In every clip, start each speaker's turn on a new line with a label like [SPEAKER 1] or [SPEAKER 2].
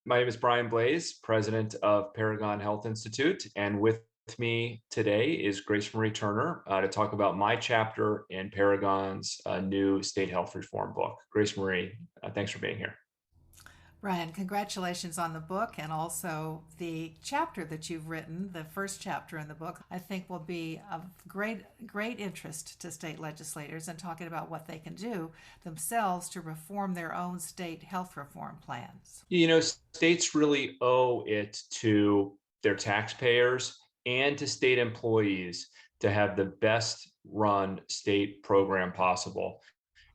[SPEAKER 1] My name is Brian Blase, president of Paragon Health Institute, and with me today is Grace Marie Turner to talk about my chapter in Paragon's new state health reform book. Grace Marie, thanks for being here.
[SPEAKER 2] Ryan, congratulations on the book and also the chapter that you've written, the first chapter in the book, I think will be of great interest to state legislators in talking about what they can do themselves to reform their own state health reform plans.
[SPEAKER 1] States really owe it to their taxpayers and to state employees to have the best run state program possible.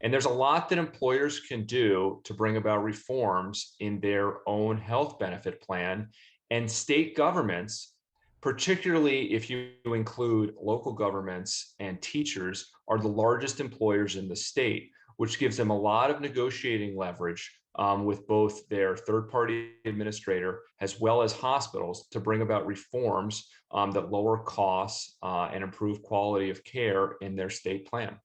[SPEAKER 1] And there's a lot that employers can do to bring about reforms in their own health benefit plan. And state governments, particularly if you include local governments and teachers, are the largest employers in the state, which gives them a lot of negotiating leverage with both their third party administrator as well as hospitals to bring about reforms that lower costs and improve quality of care in their state plan.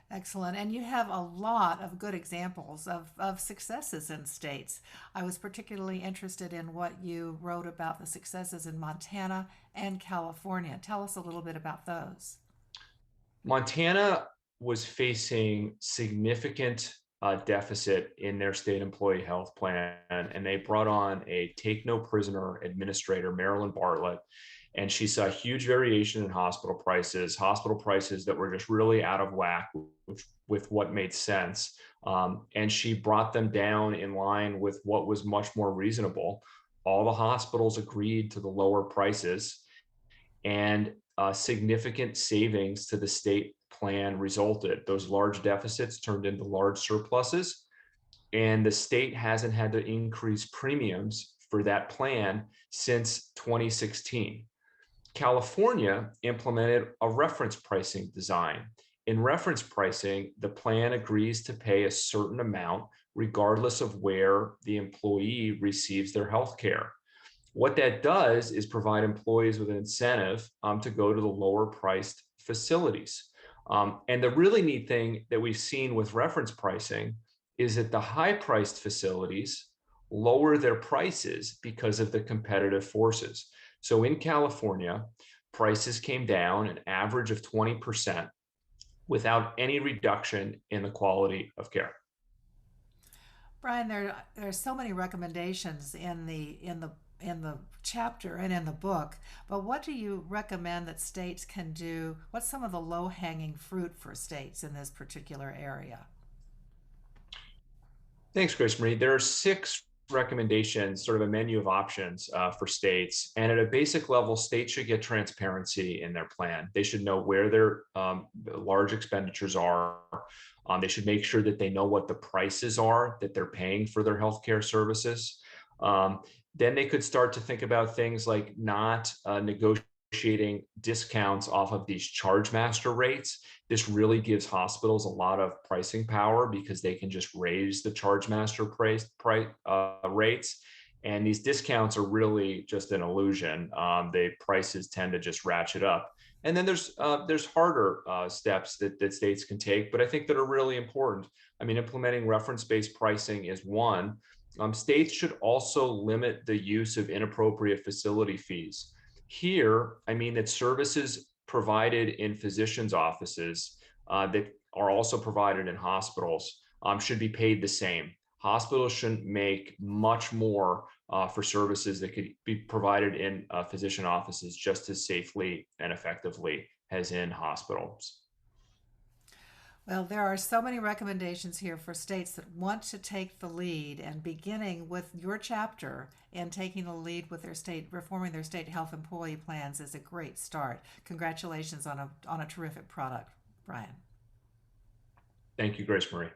[SPEAKER 2] Excellent. And you have a lot of good examples of successes in states. I was particularly interested in what you wrote about the successes in Montana and California. Tell us a little bit about those.
[SPEAKER 1] Montana was facing significant deficit in their state employee health plan, and they brought on a take no prisoner administrator, Marilyn Bartlett, and she saw huge variation in hospital prices that were just really out of whack with what made sense. And she brought them down in line with what was much more reasonable. All the hospitals agreed to the lower prices, and significant savings to the state plan resulted. Those large deficits turned into large surpluses, and the state hasn't had to increase premiums for that plan since 2016. California implemented a reference pricing design. In reference pricing, the plan agrees to pay a certain amount regardless of where the employee receives their health care. What that does is provide employees with an incentive to go to the lower priced facilities. And the really neat thing that we've seen with reference pricing is that the high priced facilities lower their prices because of the competitive forces. So in California, prices came down an average of 20% without any reduction in the quality of care.
[SPEAKER 2] Brian, there are so many recommendations in the chapter and in the book, but what do you recommend that states can do? What's some of the low-hanging fruit for states in this particular area?
[SPEAKER 1] Thanks, Grace Marie. There are six recommendations, sort of a menu of options for states. And at a basic level, states should get transparency in their plan. They should know where their large expenditures are. They should make sure that they know what the prices are that they're paying for their healthcare services. Um, then they could start to think about things like not negotiating discounts off of these charge master rates. This really gives hospitals a lot of pricing power because they can just raise the charge master rates. And these discounts are really just an illusion. The prices tend to just ratchet up. And then there's harder steps that states can take, but I think that are really important. I mean, implementing reference-based pricing is one. States should also limit the use of inappropriate facility fees. Here, I mean that services provided in physicians' offices that are also provided in hospitals should be paid the same. Hospitals shouldn't make much more for services that could be provided in physician offices just as safely and effectively as in hospitals.
[SPEAKER 2] Well, there are so many recommendations here for states that want to take the lead, and beginning with your chapter and taking the lead with their state, reforming their state health employee plans is a great start. Congratulations on a terrific product, Brian.
[SPEAKER 1] Thank you, Grace Marie.